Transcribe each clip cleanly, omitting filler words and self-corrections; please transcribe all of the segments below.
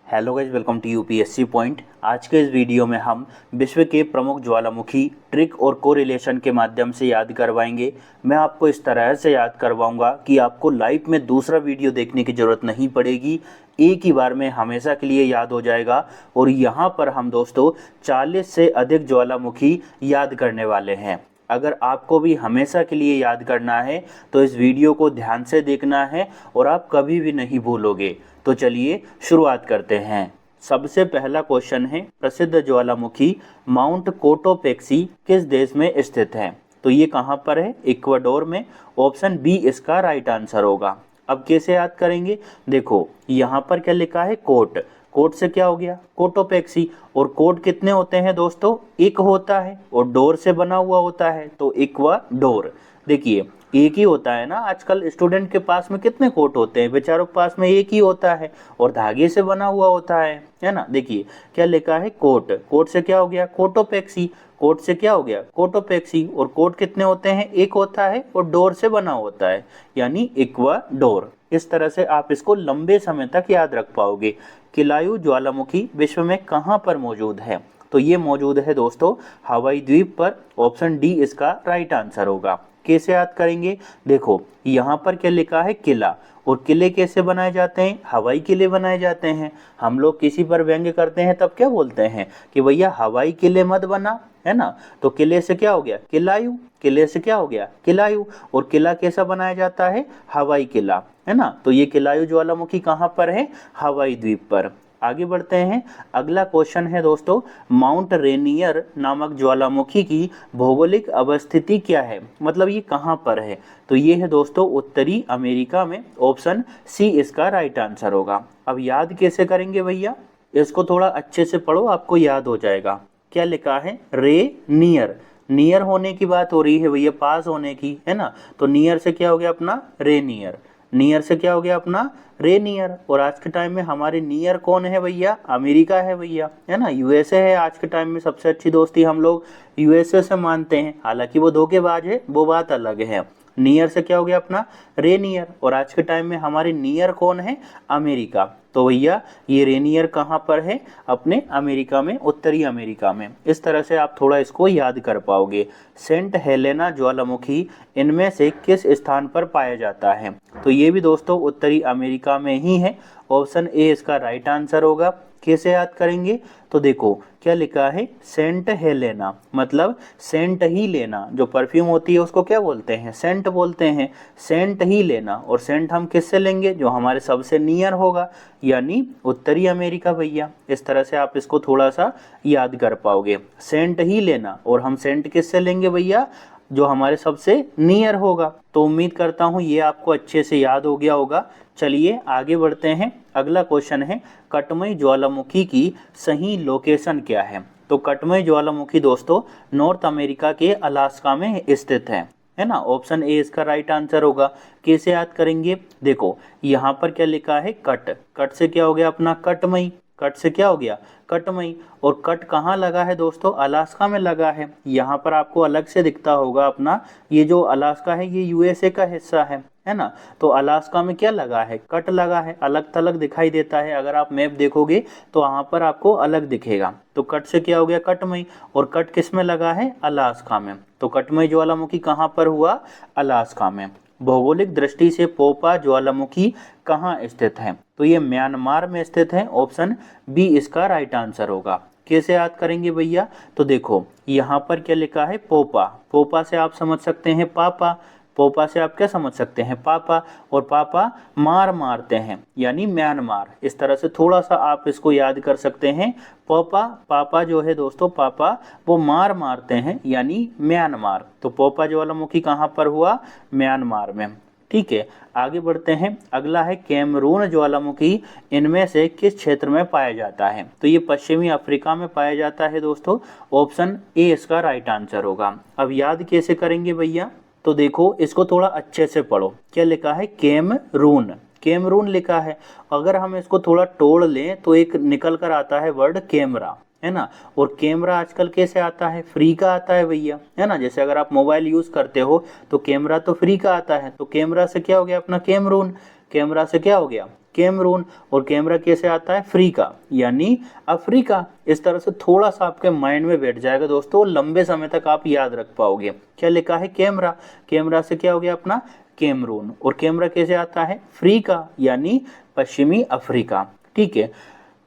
Hello guys, welcome to UPSC point. आज के इस वीडियो में हम विश्व के प्रमुख ज्वालामुखी ट्रिक और कोरिलेशन के माध्यम से याद करवाएंगे। मैं आपको इस तरह से याद करवाऊंगा कि आपको लाइव में दूसरा वीडियो देखने की ज़रूरत नहीं पड़ेगी, एक ही बार में हमेशा के लिए याद हो जाएगा। और यहाँ पर हम दोस्तों 40 से अधिक ज्वालामुखी याद करने वाले हैं। अगर आपको भी हमेशा के लिए याद करना है तो इस वीडियो को ध्यान से देखना है और आप कभी भी नहीं भूलोगे। तो चलिए शुरुआत करते हैं। सबसे पहला क्वेश्चन है, प्रसिद्ध ज्वालामुखी माउंट कोटोपेक्सी किस देश में स्थित है? तो ये कहाँ पर है? इक्वाडोर में। ऑप्शन बी इसका राइट आंसर होगा। अब कैसे याद करेंगे? देखो यहाँ पर क्या लिखा है? कोट। कोट से क्या हो गया? कोटोपेक्सी। और कोट कितने होते हैं दोस्तों? एक होता है और डोर से बना हुआ होता है, तो इक्वाडोर। देखिए एक ही होता है ना, आजकल स्टूडेंट के पास में कितने कोट होते हैं? बेचारों के पास में एक ही होता है और धागे से बना हुआ होता है ना। देखिए क्या लिखा है? कोट। कोट से क्या हो गया? कोटोपेक्सी। कोट से क्या हो गया? कोटोपेक्सी। और कोट कितने होते हैं? एक होता है और डोर से बना होता है, यानी इक्वाडोर। इस तरह से आप इसको लंबे समय तक याद रख पाओगे। किलायु ज्वालामुखी विश्व में कहाँ पर मौजूद है? तो ये मौजूद है दोस्तों हवाई द्वीप पर। ऑप्शन डी इसका राइट आंसर होगा। कैसे याद करेंगे? देखो यहाँ पर क्या लिखा है? किला। और किले कैसे बनाए जाते हैं? हवाई किले बनाए जाते हैं। हम लोग किसी पर व्यंग्य करते हैं तब क्या बोलते हैं कि भैया हवाई किले मत बना, है ना। तो किले से क्या हो गया? किलायु। किले से क्या हो गया? किलायु। और किला कैसा बनाया जाता है? हवाई किला, है ना। तो ये किलायु ज्वालामुखी कहाँ पर है? हवाई द्वीप पर। आगे बढ़ते हैं। अगला क्वेश्चन है दोस्तों, माउंट रेनियर नामक ज्वालामुखी की भौगोलिक अवस्थिति क्या है? मतलब ये कहाँ पर है? तो ये है दोस्तों उत्तरी अमेरिका में। ऑप्शन सी इसका राइट आंसर होगा। अब याद कैसे करेंगे भैया? इसको थोड़ा अच्छे से पढ़ो, आपको याद हो जाएगा। क्या लिखा है? रे नियर। नियर होने की बात हो रही है भैया, पास होने की, है ना। तो नियर से क्या हो गया अपना? रे नियर। नियर से क्या हो गया अपना? रे नियर। और आज के टाइम में हमारे नियर कौन है भैया? अमेरिका है भैया, है ना। यूएसए है। आज के टाइम में सबसे अच्छी दोस्ती हम लोग यूएसए से मानते हैं, हालांकि वो धोखेबाज है, वो बात अलग है। नियर से क्या हो गया अपना? रे नियर। और आज के टाइम में हमारे नियर कौन है? अमेरिका। तो भैया ये रे नियर कहाँ पर है? अपने अमेरिका में, उत्तरी अमेरिका में। इस तरह से आप थोड़ा इसको याद कर पाओगे। सेंट हेलेना ज्वालामुखी इनमें से किस स्थान पर पाया जाता है? तो ये भी दोस्तों उत्तरी अमेरिका में ही है। ऑप्शन ए इसका राइट आंसर होगा। कैसे याद करेंगे? तो देखो क्या लिखा है? सेंट हेलेना, मतलब सेंट ही लेना। जो परफ्यूम होती है उसको क्या बोलते हैं? सेंट बोलते हैं। सेंट ही लेना। और सेंट हम किससे लेंगे? जो हमारे सबसे नियर होगा, यानी उत्तरी अमेरिका भैया। इस तरह से आप इसको थोड़ा सा याद कर पाओगे। सेंट ही लेना। और हम सेंट किससे लेंगे भैया? जो हमारे सबसे नियर होगा। तो उम्मीद करता हूँ ये आपको अच्छे से याद हो गया होगा। चलिए आगे बढ़ते हैं। अगला क्वेश्चन है, कटमई ज्वालामुखी की सही लोकेशन क्या है? तो कटमई ज्वालामुखी दोस्तों नॉर्थ अमेरिका के अलास्का में स्थित है ना। ऑप्शन ए इसका राइट आंसर होगा। कैसे याद करेंगे? देखो यहाँ पर क्या लिखा है? कट। कट से क्या हो गया अपना? कटमई। कट से क्या हो गया? कटमई। और कट कहाँ लगा है दोस्तों? अलास्का में लगा है। यहाँ पर आपको अलग से दिखता होगा अपना, ये जो अलास्का है ये यूएसए का हिस्सा है ना। तो अलास्का में क्या लगा है? कट लगा है। अलग थलग दिखाई देता है, अगर आप मैप देखोगे तो वहाँ पर आपको अलग दिखेगा। तो कट से क्या हो गया? कटमई। और कट किस में लगा है? अलास्का में। तो कटमई ज्वालामुखी कहाँ पर हुआ? अलास्का में। भौगोलिक दृष्टि से पोपा ज्वालामुखी कहाँ स्थित है? तो ये म्यांमार में स्थित है। ऑप्शन बी इसका राइट आंसर होगा। कैसे याद करेंगे भैया? तो देखो यहाँ पर क्या लिखा है? पोपा। पोपा से आप समझ सकते हैं पापा। पोपा से आप क्या समझ सकते हैं? पापा। और पापा मार मारते हैं, यानी म्यांमार। इस तरह से थोड़ा सा आप इसको याद कर सकते हैं। पोपा, पापा जो है दोस्तों, पापा वो मार मारते हैं, यानी म्यांमार। तो पोपा ज्वालामुखी कहाँ पर हुआ? म्यांमार में। ठीक है, आगे बढ़ते हैं। अगला है, कैमरून ज्वालामुखी इनमें से किस क्षेत्र में पाया जाता है? तो ये पश्चिमी अफ्रीका में पाया जाता है दोस्तों। ऑप्शन ए इसका राइट आंसर होगा। अब याद कैसे करेंगे भैया? तो देखो इसको थोड़ा अच्छे से पढ़ो। क्या लिखा है? कैमरून। कैमरून लिखा है। अगर हम इसको थोड़ा तोड़ लें तो एक निकल कर आता है वर्ड कैमरा। है ना। और कैमरा आजकल कैसे आता है, फ्री का आता है भैया, है ना। जैसे अगर आप मोबाइल यूज करते हो तो कैमरा तो फ्री का आता है, तो कैमरा से क्या हो गया अपना कैमरून, कैमरा से क्या हो गया कैमरून। और कैमरा कैसे आता है, फ्री का, यानी अफ्रीका। इस तरह से थोड़ा सा आपके माइंड में बैठ जाएगा दोस्तों, लंबे समय तक आप याद रख पाओगे। क्या लिखा है कैमरा, कैमरा से क्या हो गया अपना कैमरून। और कैमरा कैसे आता है, फ्री का, यानी पश्चिमी अफ्रीका। ठीक है।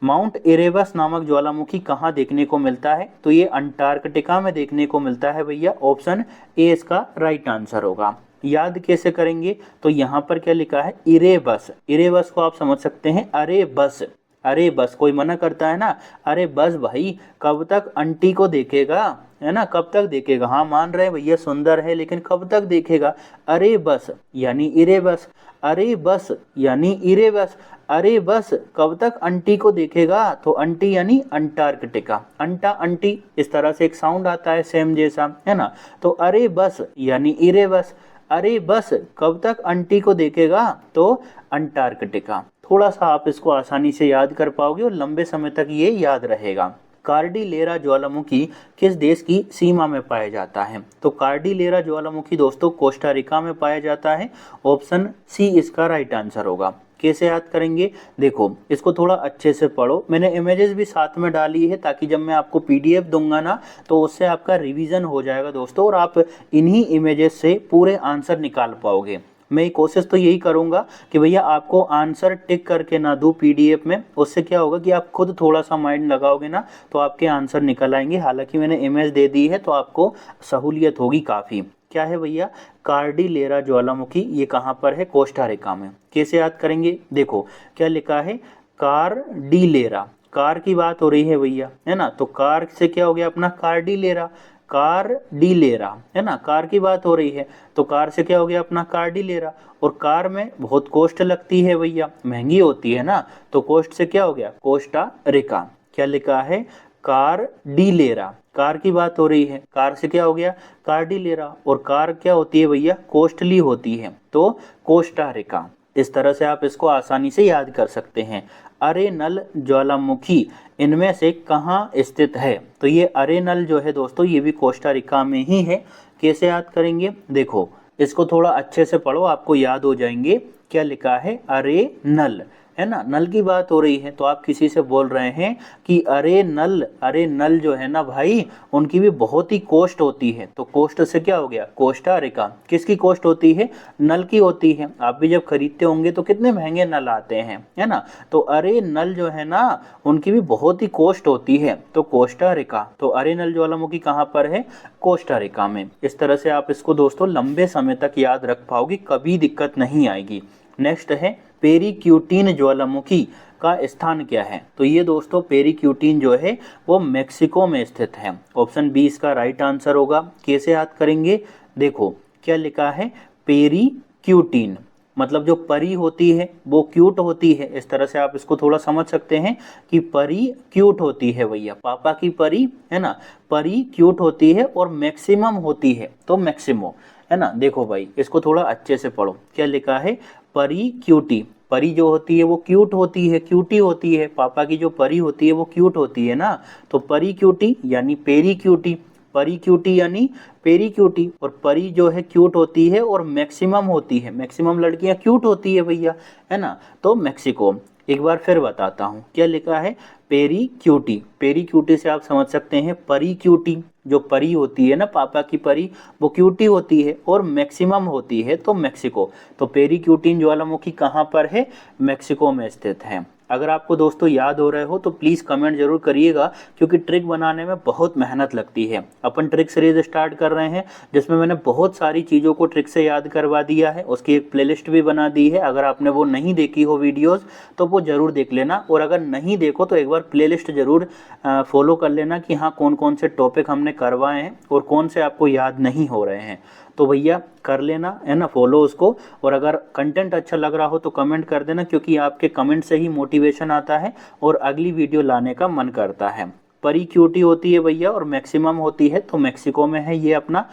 माउंट इरेबस नामक ज्वालामुखी कहाँ देखने को मिलता है, तो ये अंटार्कटिका में देखने को मिलता है भैया। ऑप्शन ए इसका राइट आंसर होगा। याद कैसे करेंगे, तो यहाँ पर क्या लिखा है इरेबस, इरेबस को आप समझ सकते हैं अरे बस, अरे बस। कोई मना करता है ना, अरे बस भाई कब तक आंटी को देखेगा, है ना, कब तक देखेगा। हाँ मान रहे हैं भैया सुंदर है, लेकिन कब तक देखेगा। अरे बस यानी इरे बस, अरे बस यानी इरे बस, अरे बस कब तक आंटी को देखेगा, तो आंटी यानी अंटार्कटिका, अंटा आंटी इस तरह से एक साउंड आता है सेम जैसा, है ना। तो अरे बस यानी इरे बस, अरे बस कब तक आंटी को देखेगा, तो अंटार्कटिका। थोड़ा सा आप इसको आसानी से याद कर पाओगे और लंबे समय तक ये याद रहेगा। कार्डिलेरा ज्वालामुखी किस देश की सीमा में पाया जाता है, तो कार्डिलेरा ज्वालामुखी दोस्तों कोस्टा रिका में पाया जाता है। ऑप्शन सी इसका राइट आंसर होगा। कैसे याद करेंगे, देखो इसको थोड़ा अच्छे से पढ़ो, मैंने इमेजेस भी साथ में डाली है ताकि जब मैं आपको पीडीएफ दूंगा ना तो उससे आपका रिवीजन हो जाएगा दोस्तों, और आप इन्हीं इमेजेस से पूरे आंसर निकाल पाओगे। मैं कोशिश तो यही करूंगा कि भैया आपको आंसर टिक करके ना दूं पीडीएफ में, उससे क्या होगा कि आप खुद थोड़ा सा माइंड लगाओगे ना तो आपके आंसर निकल आएंगे। हालांकि मैंने इमेज दे दी है तो आपको सहूलियत होगी काफ़ी। क्या है भैया कार्डिलेरा ज्वालामुखी, ये कहाँ पर है, कोस्टा रिका में। कैसे याद करेंगे, देखो क्या लिखा है कार्डिलेरा, कार की बात हो रही है भैया, है ना। तो कार से क्या हो गया अपना कार्डिलेरा, कार्डिलेरा, है ना, कार की बात हो रही है तो कार से क्या हो गया अपना कार्डिलेरा। और कार में बहुत कॉस्ट लगती है भैया, महंगी होती है ना, तो कॉस्ट से क्या हो गया कोस्टा रिका। क्या लिखा है कार्डिलेरा, कार की बात हो रही है, कार से क्या हो गया कार्डिलेरा। और कार क्या होती है भैया कॉस्टली होती है, तो कोस्टा रिका। इस तरह से आप इसको आसानी से याद कर सकते हैं। अरेनल ज्वालामुखी इनमें से कहाँ स्थित है, तो ये अरेनल जो है दोस्तों ये भी कोस्टा रिका में ही है। कैसे याद करेंगे, देखो इसको थोड़ा अच्छे से पढ़ो आपको याद हो जाएंगे। क्या लिखा है अरेनल, है ना, नल की बात हो रही है तो आप किसी से बोल रहे हैं कि अरे नल, अरे नल जो है ना भाई उनकी भी बहुत ही कॉस्ट होती है, तो कॉस्ट से क्या हो गया कोस्टा रिका। किसकी कॉस्ट होती है, नल की होती है। आप भी जब खरीदते होंगे तो कितने महंगे नल आते हैं, है ना। तो अरे नल जो है ना उनकी भी बहुत ही कॉस्ट होती है, तो कोस्टा रिका। तो अरे नल ज्वालामुखी कहाँ पर है, कोस्टा रिका में। इस तरह से आप इसको दोस्तों लंबे समय तक याद रख पाओगे, कभी दिक्कत नहीं आएगी। नेक्स्ट है पेरिक्यूटिन ज्वालामुखी का स्थान क्या है, तो ये दोस्तों पेरिक्यूटिन जो है वो मेक्सिको में स्थित है। ऑप्शन बी इसका राइट आंसर होगा। कैसे याद करेंगे, देखो क्या लिखा है पेरिक्यूटिन, मतलब जो परी होती है वो क्यूट होती है। इस तरह से आप इसको थोड़ा समझ सकते हैं कि परी क्यूट होती है भैया, पापा की परी, है ना, परी क्यूट होती है। और मैक्सिमम होती है तो मैक्सिमो, है ना। देखो भाई इसको थोड़ा अच्छे से पढ़ो, क्या लिखा है परी क्यूटी, परी जो होती है वो क्यूट होती है, क्यूटी होती है। पापा की जो परी होती है वो क्यूट होती है ना, तो परी क्यूटी यानी पेरी क्यूटी, परी क्यूटी यानी पेरी क्यूटी। और परी जो है क्यूट होती है और मैक्सिमम होती है, मैक्सिमम लड़कियां क्यूट होती है भैया, है ना, तो मैक्सिको। एक बार फिर बताता हूँ, क्या लिखा है पेरी क्यूटी, पेरी क्यूटी से आप समझ सकते हैं परी क्यूटी, जो परी होती है ना पापा की परी वो क्यूटी होती है और मैक्सिमम होती है तो मैक्सिको। तो पेरी क्यूटिन ज्वालामुखी कहाँ पर है, मैक्सिको में स्थित है। अगर आपको दोस्तों याद हो रहे हो तो प्लीज़ कमेंट जरूर करिएगा, क्योंकि ट्रिक बनाने में बहुत मेहनत लगती है। अपन ट्रिक सीरीज स्टार्ट कर रहे हैं जिसमें मैंने बहुत सारी चीज़ों को ट्रिक से याद करवा दिया है, उसकी एक प्लेलिस्ट भी बना दी है। अगर आपने वो नहीं देखी हो वीडियोस तो वो ज़रूर देख लेना, और अगर नहीं देखो तो एक बार प्लेलिस्ट ज़रूर फॉलो कर लेना कि हाँ कौन कौन से टॉपिक हमने करवाए हैं और कौन से आपको याद नहीं हो रहे हैं। तो भैया कर लेना, है ना, फॉलो उसको। और अगर कंटेंट अच्छा लग रहा हो तो कमेंट कर देना, क्योंकि आपके कमेंट से ही मोटिवेशन आता है और अगली वीडियो लाने का मन करता है। परी क्यूटी होती है भैया और मैक्सिमम होती है तो मैक्सिको में है ये अपना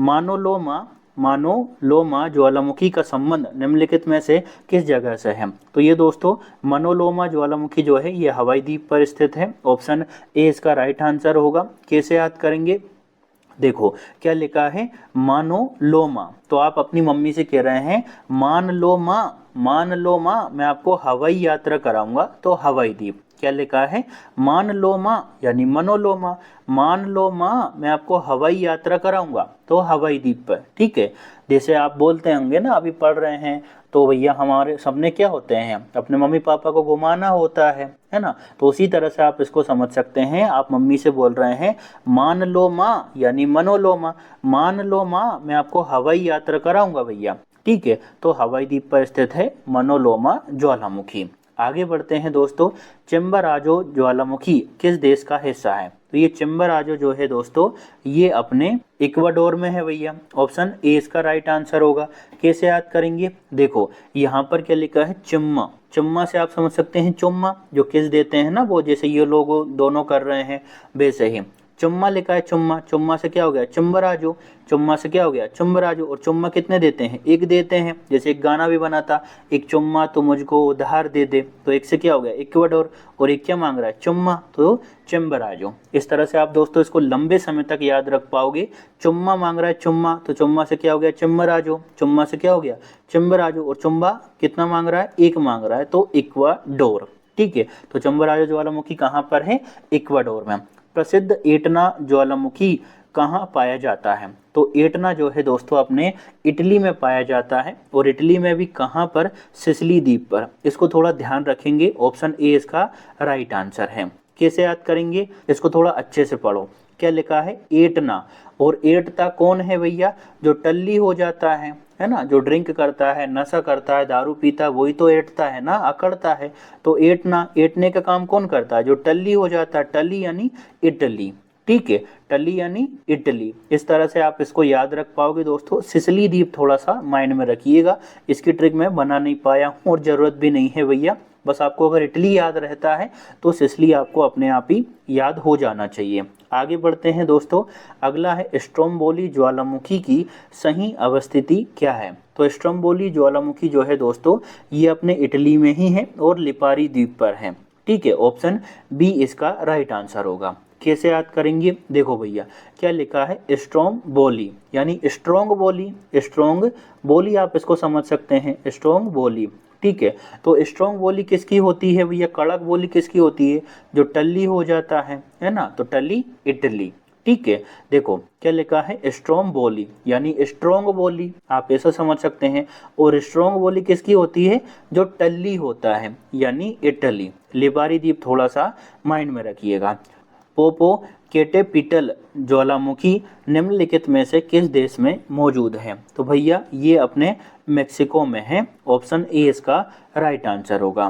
मानोलोमा मनोलोमा ज्वालामुखी का संबंध निम्नलिखित में से किस जगह से है? तो ये दोस्तों मनोलोमा ज्वालामुखी जो है ये हवाई द्वीप पर स्थित है। ऑप्शन ए इसका राइट आंसर होगा। कैसे याद करेंगे? देखो क्या लिखा है, मनोलोमा। तो आप अपनी मम्मी से कह रहे हैं मान लो माँ, मान लो माँ, मैं आपको हवाई यात्रा कराऊंगा। तो हवाई द्वीप। क्या लिखा है, मान लो माँ यानी मनोलोमा, मान लो माँ मैं आपको हवाई यात्रा कराऊंगा। तो हवाई द्वीप पर। ठीक है, जैसे आप बोलते होंगे ना, अभी पढ़ रहे हैं तो भैया हमारे सपने क्या होते हैं, अपने मम्मी पापा को घुमाना होता है ना। तो उसी तरह से आप इसको समझ सकते हैं। आप मम्मी से बोल रहे हैं मान लो माँ यानी मनोलोमा, मान लो माँ मैं आपको हवाई यात्रा कराऊंगा भैया। ठीक है, तो हवाई द्वीप पर स्थित है मनोलोमा ज्वालामुखी। आगे बढ़ते हैं दोस्तों, चिम्बराजो ज्वालामुखी किस देश का हिस्सा है? तो ये चिम्बराजो जो है दोस्तों ये अपने इक्वाडोर में है भैया। ऑप्शन ए इसका राइट आंसर होगा। कैसे याद करेंगे? देखो यहाँ पर क्या लिखा है, चिम्मा। चिम्मा से आप समझ सकते हैं चुम्मा जो किस देते हैं ना, वो जैसे ये लोग दोनों कर रहे हैं वैसे ही चुम्मा लिखा है। चुम्मा, चुम्मा से क्या हो गया, चिम्बराजो। चुम्मा से क्या हो गया, चिम्बराजो। और चुम्मा कितने देते हैं? एक देते हैं। जैसे एक गाना भी बना था, एक चुम्मा तो मुझको उधार दे दे। तो एक से क्या हो गया, इक्वाडोर। और एक क्या मांग रहा है, चुम्मा, तो चिम्बराजो। इस तरह से आप दोस्तों इसको लंबे समय तक याद रख पाओगे। चुम्मा मांग रहा है चुम्मा, तो चुम्मा से क्या हो गया, चिम्बराजो। चुम्मा से क्या हो गया, चिम्बराजो। और चुम्बा कितना मांग रहा है, एक मांग रहा है, तो इक्वाडोर। ठीक है, तो चिम्बराजो ज्वालामुखी कहाँ पर है, इक्वाडोर में। प्रसिद्ध एटना ज्वालामुखी कहाँ पाया जाता है? तो एटना जो है दोस्तों अपने इटली में पाया जाता है। और इटली में भी कहाँ पर, सिसिली द्वीप पर। इसको थोड़ा ध्यान रखेंगे। ऑप्शन ए इसका राइट आंसर है। कैसे याद करेंगे? इसको थोड़ा अच्छे से पढ़ो। क्या लिखा है, एटना। और एटता कौन है भैया, जो टल्ली हो जाता है ना, जो ड्रिंक करता है, नशा करता है, दारू पीता है, वही तो एटता है ना, अकड़ता है। तो एटना, एटने का काम कौन करता है, जो टल्ली हो जाता है। टल्ली यानी इटली। ठीक है, टल्ली यानी इटली। इस तरह से आप इसको याद रख पाओगे दोस्तों। सिसिली द्वीप थोड़ा सा माइंड में रखिएगा। इसकी ट्रिक मैं बना नहीं पाया हूँ और ज़रूरत भी नहीं है भैया। बस आपको अगर इटली याद रहता है तो सिसिली आपको अपने आप ही याद हो जाना चाहिए। आगे बढ़ते हैं दोस्तों, अगला है स्ट्रोम्बोली ज्वालामुखी की सही अवस्थिति क्या है? तो स्ट्रोम्बोली ज्वालामुखी जो है दोस्तों ये अपने इटली में ही है और लिपारी द्वीप पर है। ठीक है, ऑप्शन बी इसका राइट आंसर होगा। कैसे याद करेंगे? देखो भैया क्या लिखा है, स्ट्रोम्बोली यानी स्ट्रोंग बोली। स्ट्रोंग बोली आप इसको समझ सकते हैं, स्ट्रोंग बोली। ठीक है, तो स्ट्रोंग बोली किसकी होती है भैया, कड़क बोली किसकी होती है, जो टल्ली हो जाता है ना, तो टल्ली इटली। ठीक है, देखो क्या लिखा है, स्ट्रोंग बोली यानी स्ट्रोंग बोली, आप ऐसा समझ सकते हैं। और स्ट्रोंग बोली किसकी होती है, जो टल्ली होता है यानी इटली। लिपारी द्वीप थोड़ा सा माइंड में रखिएगा। पोपोकेटेपिटल ज्वालामुखी निम्नलिखित में से किस देश में मौजूद है? तो भैया ये अपने मेक्सिको में है। ऑप्शन ए इसका राइट आंसर होगा।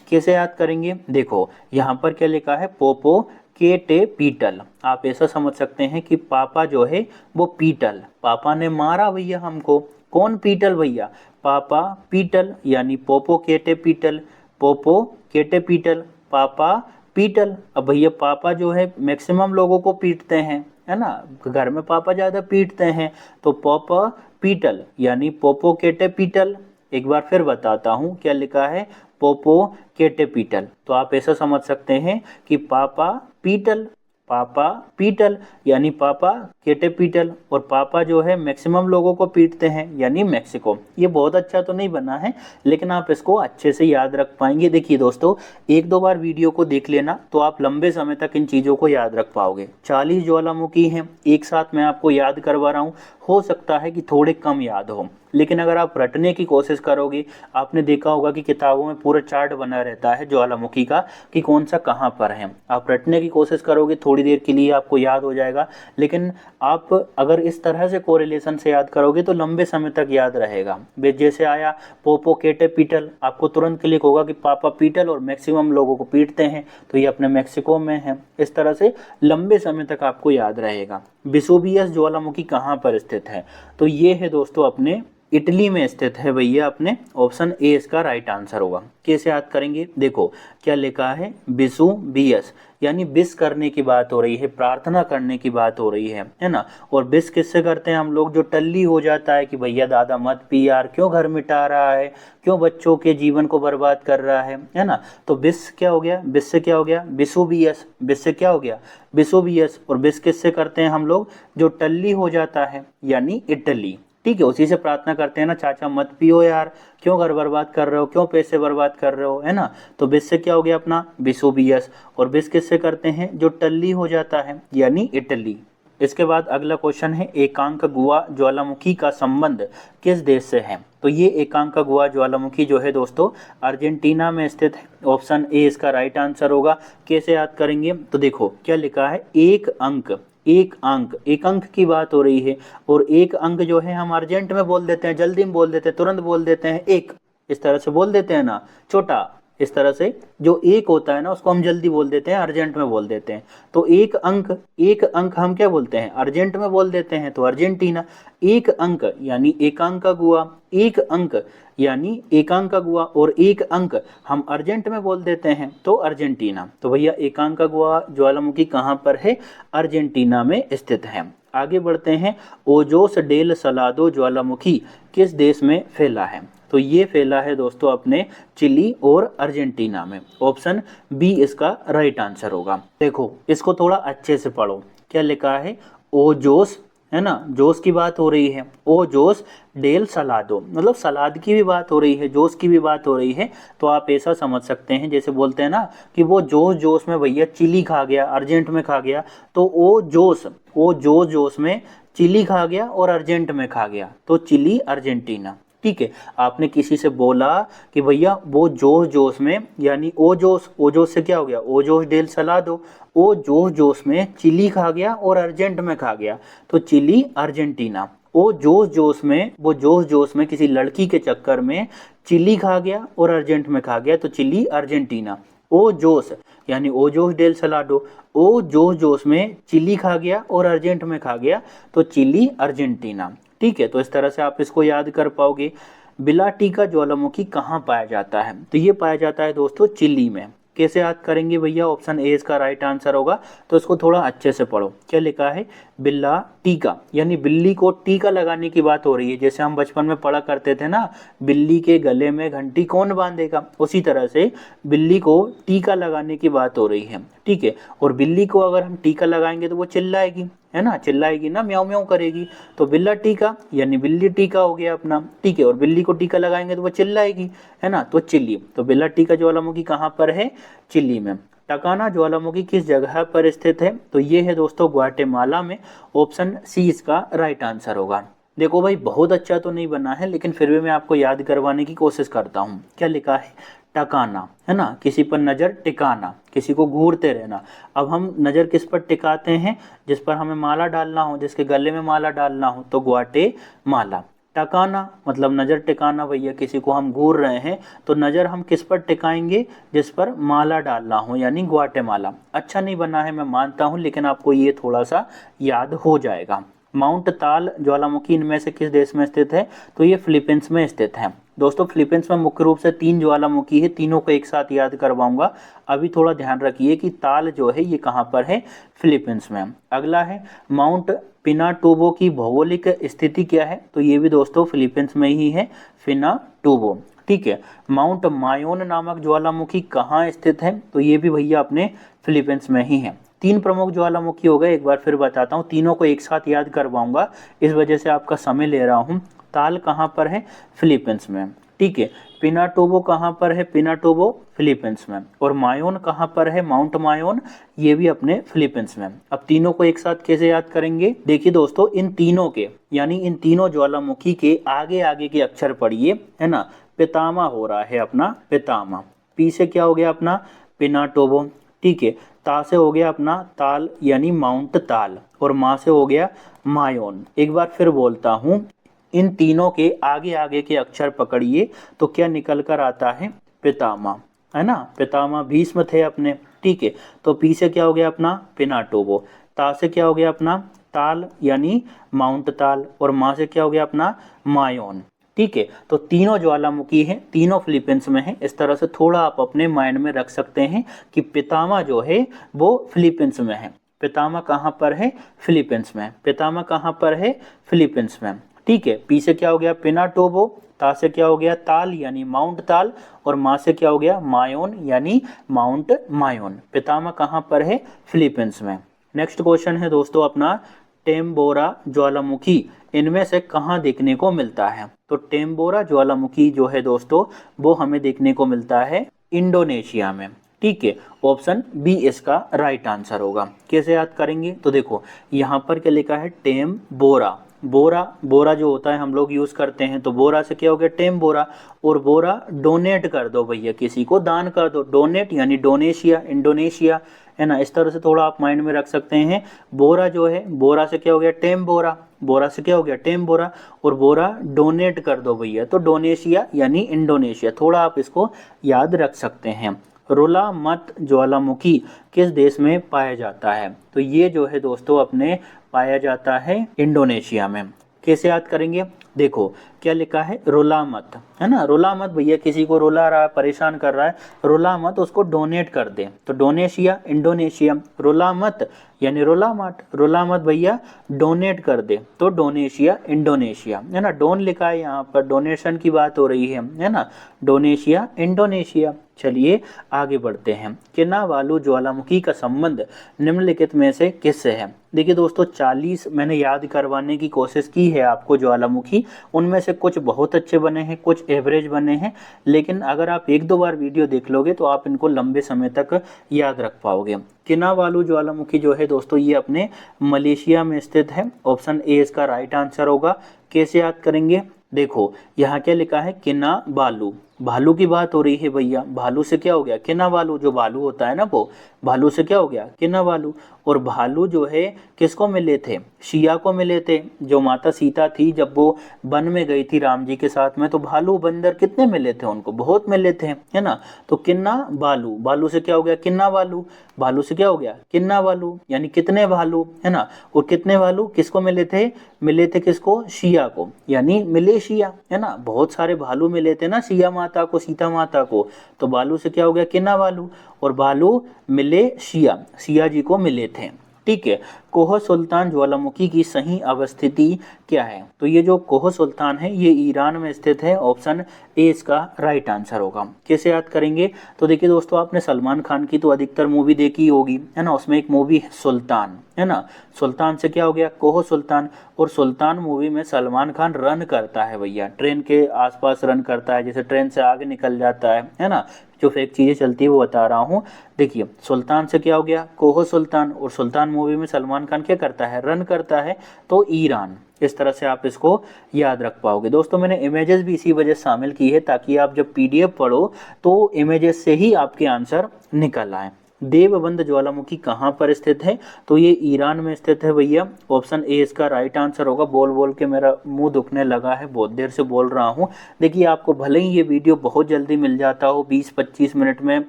कैसे याद करेंगे? देखो यहाँ पर क्या लिखा है, पोपोकेटेपिटल। आप ऐसा समझ सकते हैं कि पापा जो है वो पीटल, पापा ने मारा भैया हमको। कौन पीटल भैया, पापा पीटल यानी पोपोकेटेपिटल। पोपोकेटेपिटल, पापा पीटल। अब भैया पापा जो है मैक्सिमम लोगों को पीटते हैं, है ना, घर में पापा ज़्यादा पीटते हैं। तो पापा पीटल यानी पोपोकेटेपिटल। एक बार फिर बताता हूँ क्या लिखा है, पोपोकेटेपिटल। तो आप ऐसा समझ सकते हैं कि पापा पीटल, पापा पीटल यानी पापा केटेपिटल। और पापा जो है मैक्सिमम लोगों को पीटते हैं यानी मैक्सिको। ये बहुत अच्छा तो नहीं बना है लेकिन आप इसको अच्छे से याद रख पाएंगे। देखिए दोस्तों एक दो बार वीडियो को देख लेना तो आप लंबे समय तक इन चीज़ों को याद रख पाओगे। 40 ज्वालामुखी हैं एक साथ मैं आपको याद करवा रहा हूँ। हो सकता है कि थोड़े कम याद हो लेकिन अगर आप रटने की कोशिश करोगे, आपने देखा होगा कि किताबों में पूरा चार्ट बना रहता है ज्वालामुखी का कि कौन सा कहाँ पर है। आप रटने की कोशिश करोगे थोड़ी देर के लिए आपको याद हो जाएगा, लेकिन आप अगर इस तरह से कोरिलेशन से याद करोगे तो लंबे समय तक याद रहेगा। जैसे आया पोपोकेटेपिटल, आपको तुरंत क्लिक होगा कि पापा पीटल और मैक्सिमम लोगों को पीटते हैं तो ये अपने मैक्सिको में है। इस तरह से लंबे समय तक आपको याद रहेगा। वेसुवियस ज्वालामुखी कहाँ पर स्थित है? तो ये है दोस्तों अपने इटली में स्थित है भैया अपने, ऑप्शन ए इसका राइट आंसर होगा। कैसे याद करेंगे, देखो क्या लिखा है, बिसु बीएस, यानी बिस करने की बात हो रही है, प्रार्थना करने की बात हो रही है ना। और बिस किससे करते हैं हम लोग, जो टल्ली हो जाता है कि भैया दादा मत पी यार, क्यों घर मिटा रहा है, क्यों बच्चों के जीवन को बर्बाद कर रहा है ना। तो बिस क्या हो गया, बिस से क्या हो गया, बिसु बीएस, बिस से क्या हो गया, बिसु बीएस। और बिस किससे करते हैं हम लोग, जो टल्ली हो जाता है यानी इटली, ठीक है, उसी से प्रार्थना करते हैं ना, चाचा मत पियो यार, क्यों घर बर्बाद कर रहे हो, क्यों पैसे बर्बाद कर रहे हो, है ना। तो बिस से क्या हो गया अपना, बिसोबियस। और बिस किससे करते हैं, जो टल्ली हो जाता है यानी इटली। इसके बाद अगला क्वेश्चन है, एकांक गुआ ज्वालामुखी का संबंध किस देश से है। तो ये एकांक गुआ ज्वालामुखी जो है दोस्तों अर्जेंटीना में स्थित है, ऑप्शन ए इसका राइट आंसर होगा। कैसे याद करेंगे, तो देखो क्या लिखा है, एक अंक, एक अंक, एक अंक की बात हो रही है। और एक अंक जो है हम अर्जेंट में बोल देते हैं, जल्दी में बोल देते हैं, तुरंत बोल देते हैं, एक, इस तरह से बोल देते हैं ना, छोटा, इस तरह से जो एक होता है ना उसको हम जल्दी बोल देते हैं, अर्जेंट में बोल देते हैं। तो एक अंक, एक अंक हम क्या बोलते हैं, अर्जेंट में बोल देते हैं, तो अर्जेंटीना। एक अंक यानी एकांक गुआ, एक अंक यानी एकांक गुआ, और एक अंक हम अर्जेंट में बोल देते हैं तो अर्जेंटीना। तो भैया एकांक गुआ ज्वालामुखी कहाँ पर है, अर्जेंटीना में स्थित है। आगे बढ़ते हैं, ओजोस डेल सलादो ज्वालामुखी किस देश में फैला है। तो ये फैला है दोस्तों अपने चिली और अर्जेंटीना में, ऑप्शन बी इसका राइट आंसर होगा। देखो इसको थोड़ा अच्छे से पढ़ो, क्या लिखा है, ओजोस, है ना, जोस की बात हो रही है, ओ जोस डेल सलादो, मतलब सलाद की भी बात हो रही है, जोस की भी बात हो रही है। तो आप ऐसा समझ सकते हैं, जैसे बोलते हैं ना कि वो जोस जोस में भैया चिली खा गया, अर्जेंट में खा गया, तो ओ जोस, ओ जोस जोस में चिली खा गया और अर्जेंट में खा गया, तो चिली अर्जेंटीना, ठीक है। आपने किसी से बोला कि भैया वो जोश जोश में, यानी ओ जोश, ओ जोश से क्या हो गया, ओ जोश डेल सलादो, ओ जोश जोश में चिली खा गया और अर्जेंट में खा गया, तो चिली अर्जेंटीना। ओ जोश जोश में, वो जोश जोश में किसी लड़की के चक्कर में चिली खा गया और अर्जेंट में खा गया, तो चिली अर्जेंटीना। ओ जोश यानी ओ जोश डेल सलाडो, ओ जोश जोश में चिली खा गया और अर्जेंट में खा गया, तो चिली अर्जेंटीना, ठीक है। तो इस तरह से आप इसको याद कर पाओगे। बिलाटी का ज्वालामुखी कहाँ पाया जाता है, तो ये पाया जाता है दोस्तों चिली में। कैसे याद करेंगे भैया, ऑप्शन ए इसका राइट आंसर होगा। तो इसको थोड़ा अच्छे से पढ़ो, क्या लिखा है, बिल्ला टीका, यानी बिल्ली को टीका लगाने की बात हो रही है। जैसे हम बचपन में पढ़ा करते थे ना, बिल्ली के गले में घंटी कौन बांधेगा, उसी तरह से बिल्ली को टीका लगाने की बात हो रही है, ठीक है। और बिल्ली को अगर हम टीका लगाएंगे तो वो चिल्लाएगी, है ना, चिल्लाएगी ना, म्याऊं म्याऊं करेगी, तो बिल्ला टीका यानी बिल्ली टीका हो गया अपना, ठीक है। और बिल्ली को टीका लगाएंगे तो वो चिल्लाएगी, है ना, तो चिल्ली। तो बिल्ला टीका ज्वालामुखी कहाँ पर है, चिल्ली में। टकाना ज्वालामुखी किस जगह पर स्थित है, तो ये है दोस्तों ग्वाटेमाला में, ऑप्शन सी इसका राइट आंसर होगा। देखो भाई बहुत अच्छा तो नहीं बना है, लेकिन फिर भी मैं आपको याद करवाने की कोशिश करता हूँ। क्या लिखा है, टकाना, है ना, किसी पर नज़र टिकाना, किसी को घूरते रहना। अब हम नज़र किस पर टिकाते हैं, जिस पर हमें माला डालना हो, जिसके गले में माला डालना हो, तो ग्वाटे माला। टकाना मतलब नज़र टिकाना, भैया किसी को हम घूर रहे हैं तो नज़र हम किस पर टिकाएंगे, जिस पर माला डालना हो, यानी ग्वाटेमाला। अच्छा नहीं बना है मैं मानता हूँ, लेकिन आपको ये थोड़ा सा याद हो जाएगा। माउंट ताल ज्वालामुखी इनमें से किस देश में स्थित है, तो ये फिलीपींस में स्थित है। दोस्तों फिलीपींस में मुख्य रूप से 3 ज्वालामुखी है, तीनों को एक साथ याद करवाऊंगा। अभी थोड़ा ध्यान रखिए कि ताल जो है ये कहाँ पर है, फिलीपींस में। अगला है माउंट पिनाटुबो की भौगोलिक स्थिति क्या है, तो ये भी दोस्तों फिलीपींस में ही है, पिनाटुबो, ठीक है। माउंट मायोन नामक ज्वालामुखी कहाँ स्थित है, तो ये भी भैया अपने फिलीपींस में ही है। 3 प्रमुख ज्वालामुखी हो गए, एक बार फिर बताता हूँ, तीनों को एक साथ याद करवाऊंगा, इस वजह से आपका समय ले रहा हूँ। ताल कहाँ पर है, फिलीपींस में, ठीक है। पिनाटुबो कहाँ पर है, पिनाटुबो फिलीपींस में। और मायोन कहाँ पर है, माउंट मायोन, ये भी अपने फिलीपींस में। अब तीनों को एक साथ कैसे याद करेंगे, देखिए दोस्तों इन तीनों के, यानी इन तीनों ज्वालामुखी के आगे आगे के अक्षर पढ़िए, है ना। पितामा हो रहा है अपना, पितामा। पी से क्या हो गया अपना, पिनाटुबो, ठीक है। ता से हो गया अपना ताल, यानी माउंट ताल। और मा से हो गया मायोन। एक बार फिर बोलता हूँ, इन तीनों के आगे आगे के अक्षर पकड़िए तो क्या निकल कर आता है, पितामा, है ना। पितामा भीष्म थे अपने, ठीक है। तो पी से क्या हो गया अपना, पिनाटुबो। ता से क्या हो गया अपना, ताल, यानी माउंट ताल। और मा से क्या हो गया अपना, मायोन, ठीक है, तो तीनों ज्वालामुखी हैं, तीनों फिलीपींस में हैं। इस तरह से थोड़ा आप अपने माइंड में रख सकते हैं कि पितामा जो है वो फिलीपींस में है। पितामा कहाँ पर है? फिलीपींस में। पितामा कहाँ पर है? फिलीपींस में। ठीक है, पी से क्या हो गया? पिनाटोबो। ता से क्या हो गया? ताल यानी माउंट ताल। और मा से क्या हो गया? मायोन यानी माउंट मायोन। पितामा कहाँ पर है? फिलीपींस में। नेक्स्ट क्वेश्चन है दोस्तों अपना, टेम्बोरा ज्वालामुखी इनमें से कहाँ देखने को मिलता है? तो टेम्बोरा ज्वालामुखी जो है दोस्तों वो हमें देखने को मिलता है इंडोनेशिया में। ठीक है, ऑप्शन बी इसका राइट आंसर होगा। कैसे याद करेंगे? तो देखो यहाँ पर क्या लिखा है? टेम्बोरा। बोरा, बोरा जो होता है हम लोग यूज करते हैं, तो बोरा से क्या हो गया? टेम्बोरा। और बोरा डोनेट कर दो भैया, किसी को दान कर दो। डोनेट यानी डोनेशिया, इंडोनेशिया, है ना। इस तरह से थोड़ा आप माइंड में रख सकते हैं। बोरा जो है, बोरा से क्या हो गया? टेम्बोरा। बोरा से क्या हो गया? टेम्बोरा। और बोरा डोनेट कर दो भैया, तो डोनेशिया यानी इंडोनेशिया। थोड़ा आप इसको याद रख सकते हैं। रोला मत ज्वालामुखी किस देश में पाया जाता है? तो ये जो है दोस्तों अपने पाया जाता है इंडोनेशिया में। कैसे याद करेंगे? देखो क्या लिखा है? रोला मत, है ना। रोला मत भैया, किसी को रोला रहा है, परेशान कर रहा है, रोला मत, उसको डोनेट कर दे। तो डोनेशिया इंडोनेशिया, रोला मत यानी रोला मत, रोला मत भैया डोनेट कर दे, तो डोनेशिया इंडोनेशिया, है ना। डोन लिखा है यहाँ पर, डोनेशन की बात हो रही है ना। डोनेशिया इंडोनेशिया। चलिए आगे बढ़ते हैं। किनावालू ज्वालामुखी का संबंध निम्नलिखित में से किससे है? देखिए दोस्तों 40 मैंने याद करवाने की कोशिश की है आपको ज्वालामुखी, उनमें से कुछ बहुत अच्छे बने हैं, कुछ एवरेज बने हैं, लेकिन अगर आप एक दो बार वीडियो देख लोगे तो आप इनको लंबे समय तक याद रख पाओगे। किनावालू ज्वालामुखी जो है दोस्तों ये अपने मलेशिया में स्थित है। ऑप्शन ए इसका राइट आंसर होगा। कैसे याद करेंगे? देखो यहाँ क्या लिखा है? किनाबालू, भालू की बात हो रही है भैया। भालू से क्या हो गया? किनाबालू, जो भालू होता है ना वो, भालू से क्या हो गया? किनाबालू। और भालू जो है किसको मिले थे? सिया को मिले थे। जो माता सीता थी जब वो वन में गई थी राम जी के साथ में, तो भालू बंदर कितने मिले थे उनको? बहुत मिले थे, है ना। तो किन्ना बालू, बालू से क्या हो गया? किन्ना बालू। भालू से क्या हो गया? किन्ना बालू यानी कितने भालू, है ना। और कितने भालू किसको मिले थे? मिले थे किसको? सिया को, यानी मलेशिया, है ना। बहुत सारे भालू मिले थे ना सिया माता को, सीता माता को। तो भालू से क्या हो गया? किन्ना भालू। और भालू मिले सिया, सिया जी को मिले थे। ठीक है, कोह सुल्तान ज्वालामुखी की सही अवस्थिति क्या है? तो ये जो कोह सुल्तान है ये ईरान में स्थित है। ऑप्शन ए इसका राइट आंसर होगा। कैसे याद करेंगे? तो देखिए दोस्तों आपने सलमान खान की तो अधिकतर मूवी देखी होगी, है ना। उसमें एक मूवी है सुल्तान, है ना। सुल्तान से क्या हो गया? कोह सुल्तान। और सुल्तान मूवी में सलमान खान रन करता है भैया, ट्रेन के आसपास रन करता है, जैसे ट्रेन से आगे निकल जाता है ना। जो फेक चीज़ें चलती है वो बता रहा हूँ। देखिए सुल्तान से क्या हो गया? कोह सुल्तान। और सुल्तान मूवी में सलमान खान क्या करता है? रन करता है, तो ईरान। इस तरह से आप इसको याद रख पाओगे। दोस्तों मैंने इमेजेस भी इसी वजह शामिल की है ताकि आप जब पीडीएफ पढ़ो तो इमेजेस से ही आपके आंसर निकल आए। देवबंद ज्वालामुखी कहाँ पर स्थित है? तो ये ईरान में स्थित है भैया। ऑप्शन ए इसका राइट आंसर होगा। बोल बोल के मेरा मुंह दुखने लगा है, बहुत देर से बोल रहा हूँ। देखिए आपको भले ही ये वीडियो बहुत जल्दी मिल जाता हो, 20-25 मिनट में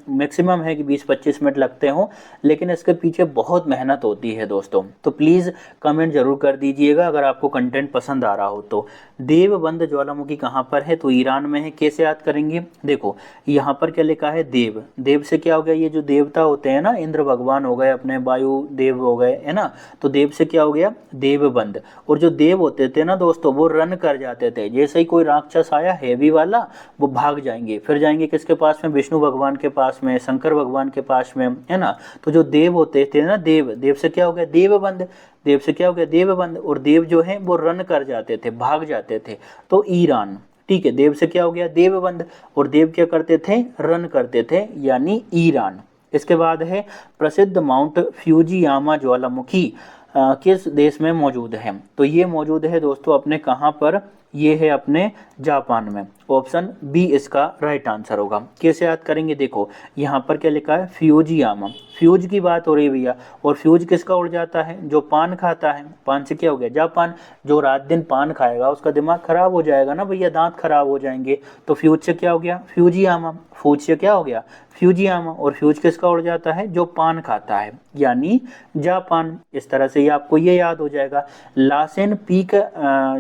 मैक्सिमम है कि 20-25 मिनट लगते हो, लेकिन इसके पीछे बहुत मेहनत होती है दोस्तों। तो प्लीज़ कमेंट जरूर कर दीजिएगा अगर आपको कंटेंट पसंद आ रहा हो तो। देवबंद ज्वालामुखी कहाँ पर है? तो ईरान में है। कैसे याद करेंगे? देखो यहाँ पर क्या लिखा है? देव, देव से क्या हो गया? ये जो देवता होते हैं ना, इंद्र भगवान हो गए, अपने वायु देव हो गए, है ना। तो देव से क्या हो गया? देवबंद। और जो देव होते थे ना दोस्तों वो रन कर जाते थे, जैसे ही कोई राक्षस आया हैवी वाला वो भाग जाएंगे, फिर जाएंगे किसके पास में? विष्णु भगवान के पास में, शंकर भगवान के पास में, है ना। तो जो देव होते थे ना, देव, देव से क्या हो गया? देवबंद। देव से क्या हो गया? देवबंद। और देव जो है वो रन कर जाते थे, भाग जाते थे, तो ईरान। ठीक है, देव से क्या हो गया? देवबंद। और देव क्या करते थे? रन करते थे, यानी ईरान। इसके बाद है प्रसिद्ध माउंट फ्यूजियामा ज्वालामुखी किस देश में मौजूद है? तो ये मौजूद है दोस्तों अपने कहाँ पर? ये है अपने जापान में। ऑप्शन बी इसका राइट आंसर होगा। कैसे याद करेंगे, देखो यहाँ पर क्या लिखा है, फ्यूजियामा, फ्यूज की बात हो रही है भैया, और फ्यूज किसका उड़ जाता है, जो पान खाता है। पान से क्या हो गया, जापान, जो रात दिन पान खाएगा उसका दिमाग खराब हो जाएगा ना भैया, दांत खराब हो जाएंगे। तो फ्यूज से क्या हो गया, फ्यूजियामा, फ्यूज से क्या हो गया, फ्यूजियामा, और फ्यूज किसका उड़ जाता है, जो पान खाता है, यानी जापान। इस तरह से ये आपको ये याद हो जाएगा। लासेन पीक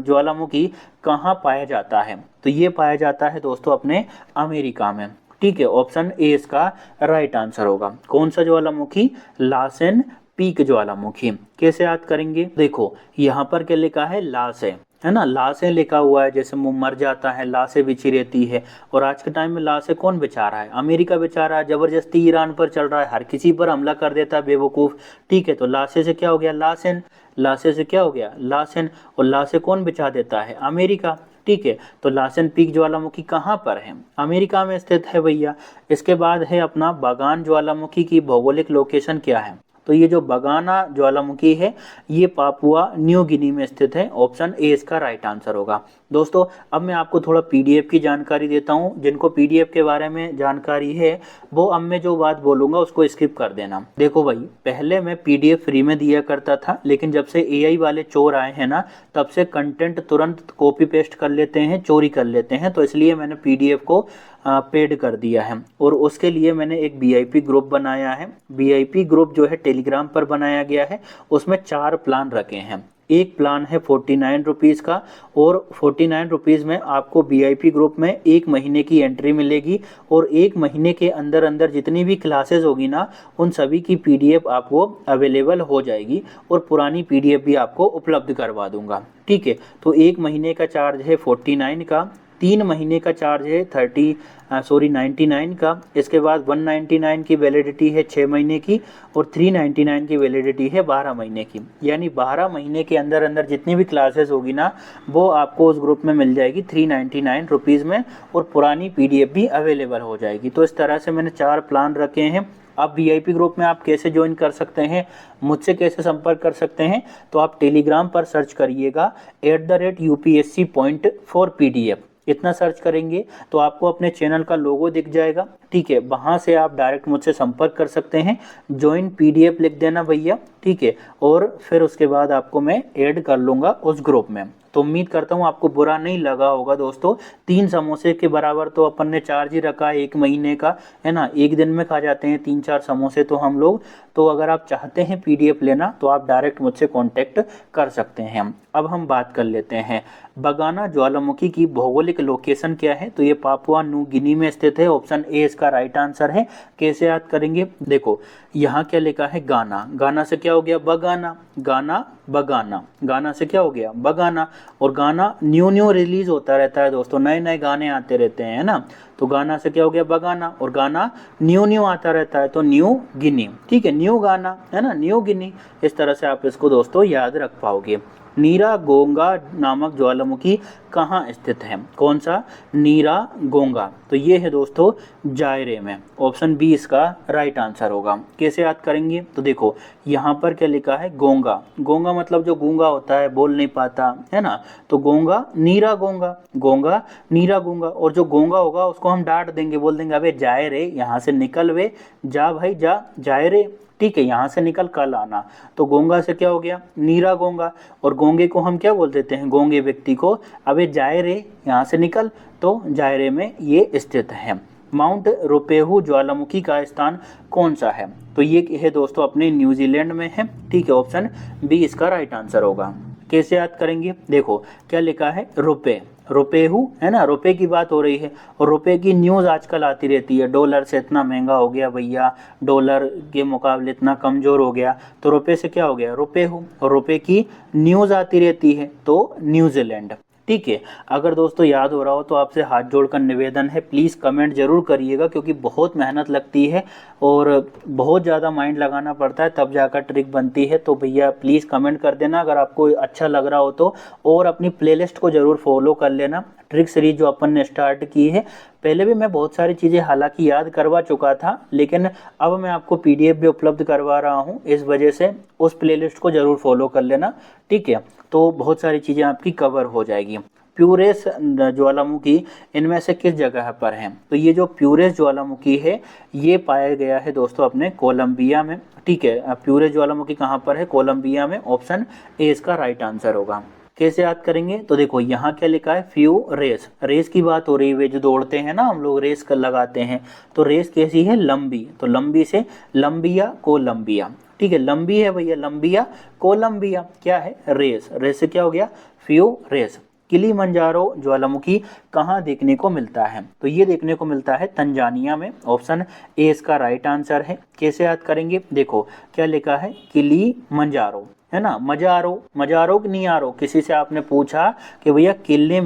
ज्वालामुखी कहाँ पाया जाता है, तो ये पाया जाता है दोस्तों अपने अमेरिका में। ठीक है, ऑप्शन ए इसका राइट आंसर होगा। कौन सा ज्वालामुखी, लासेन पीक ज्वालामुखी। कैसे याद करेंगे, देखो यहाँ पर क्या लिखा है, लाश है ना, लाशें लिखा हुआ है, जैसे मुंह मर जाता है लाशें बिछी रहती है, और आज के टाइम में लाशें कौन बिछा रहा है, अमेरिका बिछा रहा है, जबरदस्ती ईरान पर चल रहा है, हर किसी पर हमला कर देता है बेवकूफ़। ठीक है, तो लाशें से क्या हो गया, लाशें, लाशें से क्या हो गया, लाशें, और लाशें कौन बिछा देता है, अमेरिका। ठीक है, तो लासेन पीक ज्वालामुखी कहाँ पर है, अमेरिका में स्थित है भैया। इसके बाद है अपना बागान ज्वालामुखी की भौगोलिक लोकेशन क्या है, तो ये जो बगाना ज्वालामुखी है ये पापुआ न्यू गिनी में स्थित है। ऑप्शन ए इसका राइट आंसर होगा। दोस्तों अब मैं आपको थोड़ा पीडीएफ की जानकारी देता हूँ। जिनको पीडीएफ के बारे में जानकारी है वो अब मैं जो बात बोलूँगा उसको स्किप कर देना। देखो भाई, पहले मैं पीडीएफ फ्री में दिया करता था, लेकिन जब से एआई वाले चोर आए हैं ना, तब से कंटेंट तुरंत कॉपी पेस्ट कर लेते हैं, चोरी कर लेते हैं, तो इसलिए मैंने पीडीएफ को पेड कर दिया है। और उसके लिए मैंने एक वीआईपी ग्रुप बनाया है। वीआईपी ग्रुप जो है टेलीग्राम पर बनाया गया है, उसमें 4 प्लान रखे हैं। एक प्लान है 49 रुपीज़ का, और 49 रुपीज़ में आपको वीआईपी ग्रुप में 1 महीने की एंट्री मिलेगी, और 1 महीने के अंदर अंदर जितनी भी क्लासेस होगी ना, उन सभी की पीडीएफ आपको अवेलेबल हो जाएगी, और पुरानी पीडीएफ भी आपको उपलब्ध करवा दूंगा। ठीक है, तो 1 महीने का चार्ज है 49 का, 3 महीने का चार्ज है 99 का। इसके बाद 199 की वैलिडिटी है 6 महीने की, और 399 की वैलिडिटी है 12 महीने की। यानी 12 महीने के अंदर अंदर जितनी भी क्लासेस होगी ना, वो आपको उस ग्रुप में मिल जाएगी 399 रुपीज़ में, और पुरानी पीडीएफ भी अवेलेबल हो जाएगी। तो इस तरह से मैंने 4 प्लान रखे हैं। अब वीआईपी ग्रुप में आप कैसे ज्वाइन कर सकते हैं, मुझसे कैसे संपर्क कर सकते हैं, तो आप टेलीग्राम पर सर्च करिएगा @UPSC.4PDF। इतना सर्च करेंगे तो आपको अपने चैनल का लोगो दिख जाएगा। ठीक है, वहाँ से आप डायरेक्ट मुझसे संपर्क कर सकते हैं। ज्वाइन पीडीएफ लिख देना भैया, ठीक है, और फिर उसके बाद आपको मैं ऐड कर लूँगा उस ग्रुप में। तो उम्मीद करता हूँ आपको बुरा नहीं लगा होगा दोस्तों। 3 समोसे के बराबर तो अपन ने चार्ज ही रखा है 1 महीने का, है ना। एक दिन में खा जाते हैं 3-4 समोसे तो हम लोग। तो अगर आप चाहते हैं पीडीएफ लेना तो आप डायरेक्ट मुझसे कांटेक्ट कर सकते हैं। अब हम बात कर लेते हैं बगाना ज्वालामुखी की भौगोलिक लोकेशन क्या है, तो ये पापुआ न्यू गिनी में स्थित है। ऑप्शन ए इसका राइट आंसर है। कैसे याद करेंगे, देखो यहाँ क्या लिखा है, गाना, गाना से क्या हो गया, बगाना, गाना बगाना, गाना से क्या हो गया, बगाना। और गाना न्यू रिलीज होता रहता है दोस्तों, नए नए गाने आते रहते हैं, है ना। तो गाना से क्या हो गया, बगाना, और गाना न्यू आता रहता है तो न्यू गिनी। ठीक है, न्यू गाना, है ना, न्यू गिनी। इस तरह से आप इसको दोस्तों याद रख पाओगे। नीरा गोंगा नामक ज्वालामुखी कहाँ स्थित है, कौन सा, नीरा गोंगा, तो ये है दोस्तों जायरे में। ऑप्शन बी इसका राइट आंसर होगा। कैसे याद करेंगे, तो देखो यहाँ पर क्या लिखा है, गोंगा, गोंगा मतलब जो गूंगा होता है, बोल नहीं पाता, है ना। तो गोंगा नीरा गोंगा, गोंगा नीरा गोंगा। और जो गोंगा होगा उसको हम डांट देंगे, बोल देंगे अबे जाए रे, यहाँ से निकल वे, जा भाई जा, जाए रे, ठीक है, यहाँ से निकल कल आना। तो गोंगा से क्या हो गया, नीरा गोंगा। और गोंगे को हम क्या बोल देते हैं, गोंगे व्यक्ति को, अबे जाए रे, यहाँ से निकल। तो जायरे में ये स्थित है। माउंट रुपेहु ज्वालामुखी का स्थान कौन सा है, तो ये है दोस्तों अपने न्यूजीलैंड में है। ठीक है, ऑप्शन बी इसका राइट आंसर होगा। कैसे याद करेंगे, देखो क्या लिखा है, रुपए, रुपेहु, है ना, रुपए की बात हो रही है। और रुपए की न्यूज़ आजकल आती रहती है, डॉलर से इतना महंगा हो गया भैया, डॉलर के मुकाबले इतना कमज़ोर हो गया। तो रुपए से क्या हो गया, रुपेहु, और रुपए की न्यूज़ आती रहती है तो न्यूजीलैंड। ठीक है, अगर दोस्तों याद हो रहा हो तो आपसे हाथ जोड़कर निवेदन है, प्लीज़ कमेंट जरूर करिएगा, क्योंकि बहुत मेहनत लगती है और बहुत ज़्यादा माइंड लगाना पड़ता है, तब जाकर ट्रिक बनती है। तो भैया प्लीज़ कमेंट कर देना अगर आपको अच्छा लग रहा हो तो, और अपनी प्लेलिस्ट को ज़रूर फॉलो कर लेना। ट्रिक सीरीज जो अपन ने स्टार्ट की है, पहले भी मैं बहुत सारी चीज़ें हालांकि याद करवा चुका था, लेकिन अब मैं आपको पीडीएफ भी उपलब्ध करवा रहा हूं, इस वजह से उस प्लेलिस्ट को ज़रूर फॉलो कर लेना। ठीक है, तो बहुत सारी चीज़ें आपकी कवर हो जाएगी। प्यूरेस ज्वालामुखी इनमें से किस जगह पर है? तो ये जो प्यूरेस ज्वालामुखी है ये पाया गया है दोस्तों अपने कोलंबिया में। ठीक है, प्यूरेस ज्वालामुखी कहाँ पर है? कोलंबिया में। ऑप्शन ए इसका राइट आंसर होगा। कैसे याद करेंगे? तो देखो यहाँ क्या लिखा है, फ्यू रेस, रेस की बात हो रही है, जो दौड़ते हैं ना हम लोग, रेस कर लगाते हैं, तो रेस कैसी है? लंबी। तो लंबी से लंबिया कोलंबिया। ठीक है, लंबी है भैया, लंबिया कोलंबिया क्या है? रेस। रेस से क्या हो गया? Few race. किलिमंजारो ज्वालामुखी कहाँ देखने को मिलता है? तो ये देखने को मिलता है तंजानिया में। ऑप्शन ए इसका राइट आंसर है। कैसे याद करेंगे? देखो क्या लिखा है, किलिमंजारो, है ना, मजारो, मजारो कि नहीं आ रहा? किसी से आपने पूछा कि भैया किले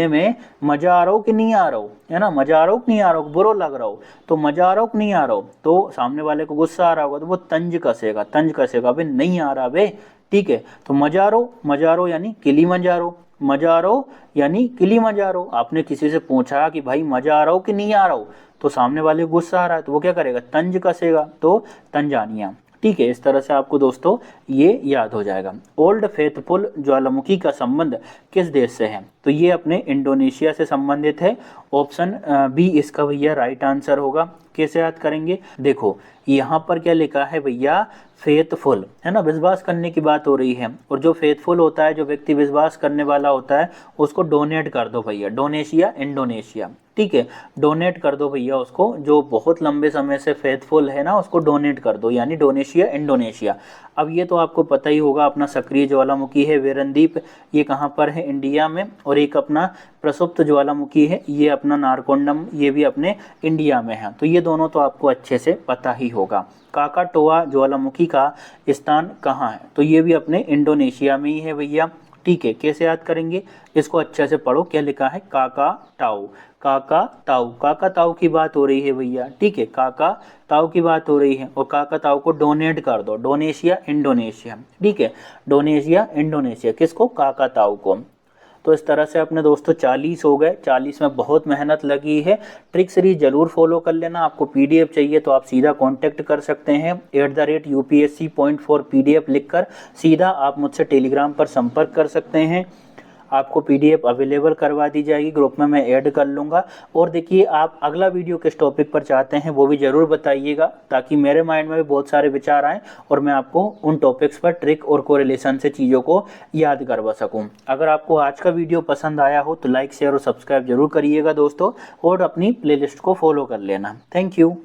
में मजा आ रहा हो कि नहीं आ रहा हो, है ना, मजा आ रहा हो कि नहीं आ रहा हो, बुरो लग रहा हो, तो मजा आ रहा हो कि नहीं आ रहा हो, तो सामने वाले को गुस्सा आ रहा होगा तो वो तंज कसेगा, अबे नहीं आ रहा बे। ठीक है, तो मजारो यानी किलिमंजारो, मजारो यानी किलिमंजारो। आपने किसी से पूछा कि भाई मजा आ रहा हो कि नहीं आ रहा हो, तो सामने वाले को गुस्सा आ रहा है तो वो क्या करेगा? तंज कसेगा, तो तंजानिया। ठीक है, इस तरह से आपको दोस्तों ये याद हो जाएगा। ओल्ड फेथफुल ज्वालामुखी का संबंध किस देश से है? तो ये अपने इंडोनेशिया से संबंधित है। ऑप्शन बी इसका भैया राइट आंसर होगा। कैसे याद करेंगे? देखो यहाँ पर क्या लिखा है भैया, फेथफुल, है ना, विश्वास करने की बात हो रही है, और जो फेथफुल होता है, जो व्यक्ति विश्वास करने वाला होता है, उसको डोनेट कर दो भैया, डोनेशिया इंडोनेशिया। ठीक है, डोनेट कर दो भैया उसको, जो बहुत लंबे समय से फेथफुल है ना, उसको डोनेट कर दो, यानी डोनेशिया इंडोनेशिया। अब ये तो आपको पता ही होगा, अपना सक्रिय ज्वालामुखी है वेरनदीप, ये कहाँ पर है? इंडिया में। और एक अपना प्रसुप्त ज्वालामुखी है, ये अपना नारकोंडम, ये भी अपने इंडिया में है। तो ये दोनों तो आपको अच्छे से पता ही होगा। काकाटोआ ज्वालामुखी का स्थान कहाँ है? तो ये भी अपने इंडोनेशिया में ही है भैया। ठीक है, कैसे याद करेंगे? इसको अच्छे से पढ़ो, क्या लिखा है? काकाटाऊ, काकाटाऊ, काकाटाऊ की बात हो रही है भैया। ठीक है, काकाटाऊ की बात हो रही है, और काकाटाऊ को डोनेट कर दो, डोनेशिया इंडोनेशिया। ठीक है, डोनेशिया इंडोनेशिया, किसको? काकाटाऊ को। तो इस तरह से अपने दोस्तों 40 हो गए। 40 में बहुत मेहनत लगी है। ट्रिक सीरीज जरूर फॉलो कर लेना। आपको पीडीएफ चाहिए तो आप सीधा कांटेक्ट कर सकते हैं, @UPSC.4 पीडीएफ लिखकर सीधा आप मुझसे टेलीग्राम पर संपर्क कर सकते हैं। आपको पीडीएफ अवेलेबल करवा दी जाएगी, ग्रुप में मैं ऐड कर लूँगा। और देखिए, आप अगला वीडियो किस टॉपिक पर चाहते हैं वो भी ज़रूर बताइएगा, ताकि मेरे माइंड में भी बहुत सारे विचार आएँ और मैं आपको उन टॉपिक्स पर ट्रिक और कोरिलेशन से चीज़ों को याद करवा सकूँ। अगर आपको आज का वीडियो पसंद आया हो तो लाइक, शेयर और सब्सक्राइब जरूर करिएगा दोस्तों, और अपनी प्लेलिस्ट को फॉलो कर लेना। Thank you.